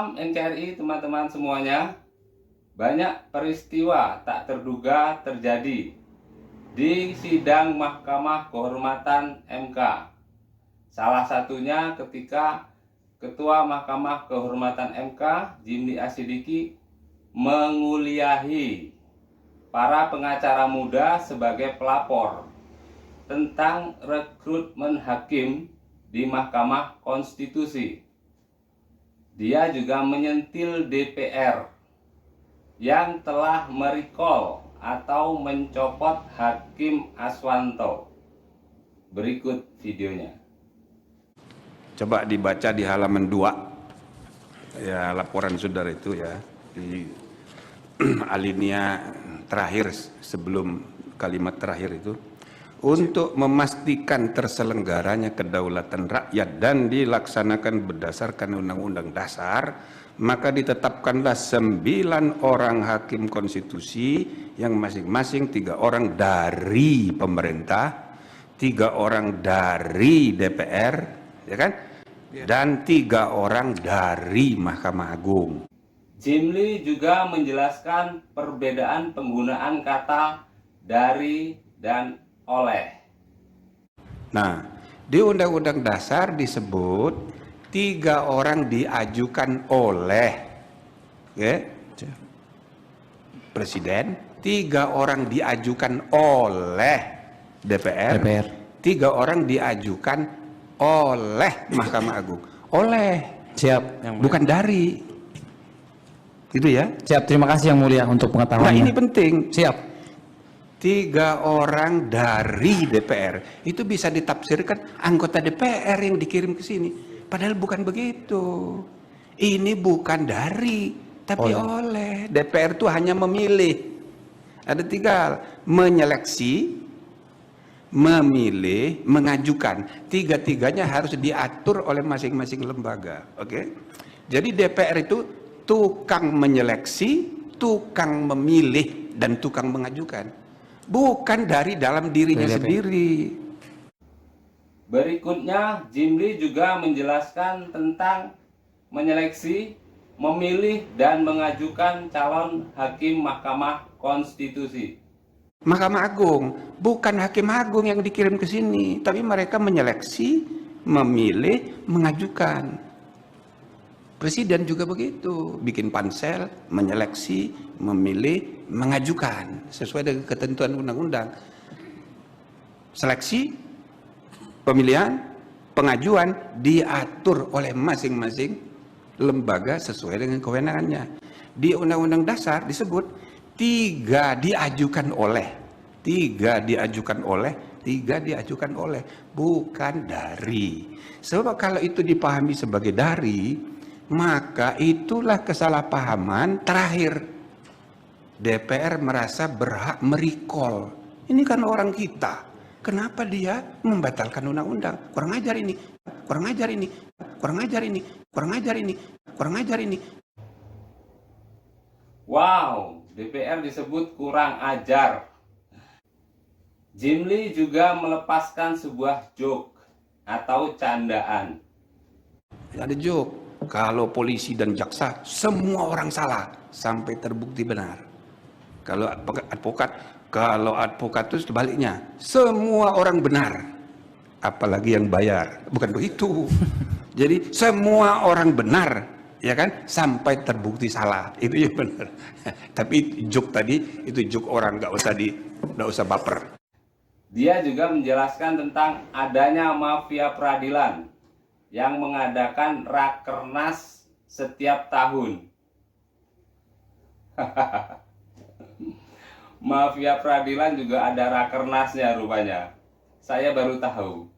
Salam NKRI teman-teman semuanya. Banyak peristiwa tak terduga terjadi di sidang Mahkamah Kehormatan MK. Salah satunya ketika Ketua Mahkamah Kehormatan MK, Jimli Asidiki, menguliahi para pengacara muda sebagai pelapor tentang rekrutmen hakim di Mahkamah Konstitusi. Dia juga menyentil DPR yang telah merecall atau mencopot Hakim Aswanto. Berikut videonya. Coba dibaca di halaman 2 ya, laporan saudara itu ya, di alinea terakhir sebelum kalimat terakhir itu. Untuk memastikan terselenggaranya kedaulatan rakyat dan dilaksanakan berdasarkan Undang-Undang Dasar, maka ditetapkanlah 9 orang hakim konstitusi yang masing-masing 3 orang dari pemerintah, 3 orang dari DPR, ya kan? Dan 3 orang dari Mahkamah Agung. Jimli juga menjelaskan perbedaan penggunaan kata dari dan oleh. Nah, di Undang-Undang Dasar disebut 3 orang diajukan oleh Presiden, 3 orang diajukan oleh DPR, 3 orang diajukan oleh Mahkamah Agung. Oleh, Siap, Yang Mulia. bukan dari. Gitu ya. Siap, terima kasih Yang Mulia untuk Nah, pengetahuannya. ini penting. Siap. 3 orang dari DPR itu bisa ditafsirkan anggota DPR yang dikirim ke sini. Padahal bukan begitu. Ini bukan dari, tapi oleh. DPR itu hanya memilih. Ada 3 menyeleksi, memilih, mengajukan. 3-tiganya harus diatur oleh masing-masing lembaga. Oke? Jadi DPR itu tukang menyeleksi, tukang memilih, dan tukang mengajukan. Bukan dari dalam dirinya sendiri. Berikutnya, Jimli juga menjelaskan tentang menyeleksi, memilih, dan mengajukan calon hakim Mahkamah Konstitusi. Mahkamah Agung, bukan Hakim Agung yang dikirim ke sini, tapi mereka menyeleksi, memilih, mengajukan. Presiden juga begitu, bikin pansel, menyeleksi, memilih, mengajukan sesuai dengan ketentuan undang-undang. Seleksi, pemilihan, pengajuan diatur oleh masing-masing lembaga sesuai dengan kewenangannya. Di Undang-Undang Dasar disebut 3 diajukan oleh, 3 diajukan oleh, 3 diajukan oleh, bukan dari. Sebab kalau itu dipahami sebagai dari, maka itulah kesalahpahaman terakhir. DPR merasa berhak merecall. Ini kan orang kita. Kenapa dia membatalkan undang-undang? Kurang ajar ini, kurang ajar ini, kurang ajar ini, kurang ajar ini, kurang ajar ini. Wow, DPR disebut kurang ajar. Jimli juga melepaskan sebuah joke atau candaan. Ada joke. Kalau polisi dan jaksa semua orang salah sampai terbukti benar. Kalau advokat itu sebaliknya, semua orang benar, apalagi yang bayar. Bukan begitu. Jadi semua orang benar, ya kan, sampai terbukti salah. Itu yang benar. Tapi joke tadi itu joke orang, nggak usah baper. Dia juga menjelaskan tentang adanya mafia peradilan yang mengadakan rakernas setiap tahun. Mafia peradilan juga ada rakernasnya rupanya. Saya baru tahu.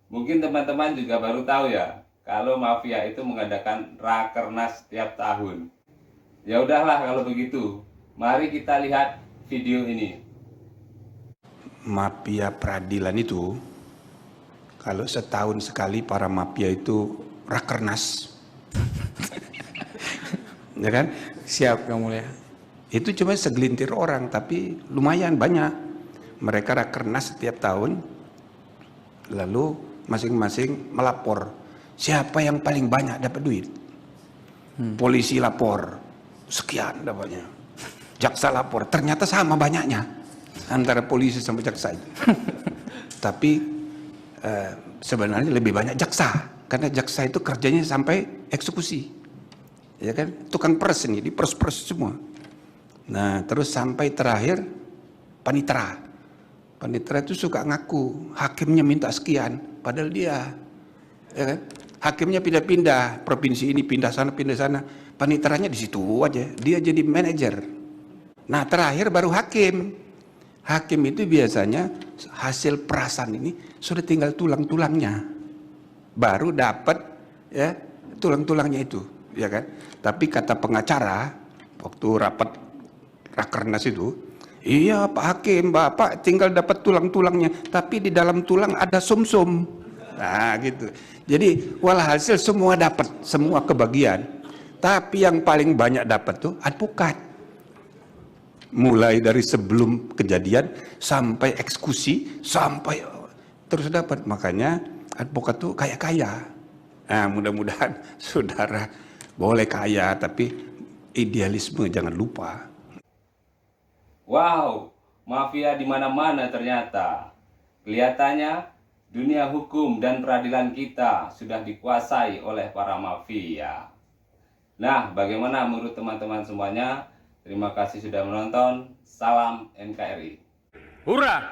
Mungkin teman-teman juga baru tahu ya, kalau mafia itu mengadakan rakernas setiap tahun. Ya udahlah kalau begitu. Mari kita lihat video ini. Mafia peradilan itu, kalau setahun sekali para mafia itu rakernas. Ya kan? Siap, Yang Mulia. Itu cuma segelintir orang, tapi lumayan banyak. Mereka rakernas setiap tahun, lalu masing-masing melapor siapa yang paling banyak dapat duit. Polisi lapor, sekian dapatnya. Jaksa lapor, ternyata sama banyaknya antara polisi sama jaksa itu. Tapi sebenarnya lebih banyak jaksa, karena jaksa itu kerjanya sampai eksekusi. Ya kan, tukang pers ini, diperes-peres semua. Nah, terus sampai terakhir panitera. Panitera itu suka ngaku, hakimnya minta sekian, padahal dia, ya kan? Hakimnya pindah-pindah, provinsi ini pindah sana, paniteranya di situ aja, dia jadi manajer. Nah, terakhir baru hakim. Hakim itu biasanya hasil perasan ini sudah tinggal tulang-tulangnya, baru dapat ya tulang-tulangnya itu, ya kan? Tapi kata pengacara waktu rapat rakernas itu, iya Pak Hakim, Bapak tinggal dapat tulang-tulangnya, tapi di dalam tulang ada sumsum. Nah gitu. Jadi walhasil semua dapat, semua kebagian. Tapi yang paling banyak dapat tuh advokat. Mulai dari sebelum kejadian sampai eksekusi, sampai terus dapat. Makanya advokat tuh kaya-kaya. Nah mudah-mudahan saudara boleh kaya, tapi idealisme jangan lupa. Wow, mafia di mana-mana ternyata. Kelihatannya dunia hukum dan peradilan kita sudah dikuasai oleh para mafia. Nah, bagaimana menurut teman-teman semuanya? Terima kasih sudah menonton. Salam NKRI. Hurrah!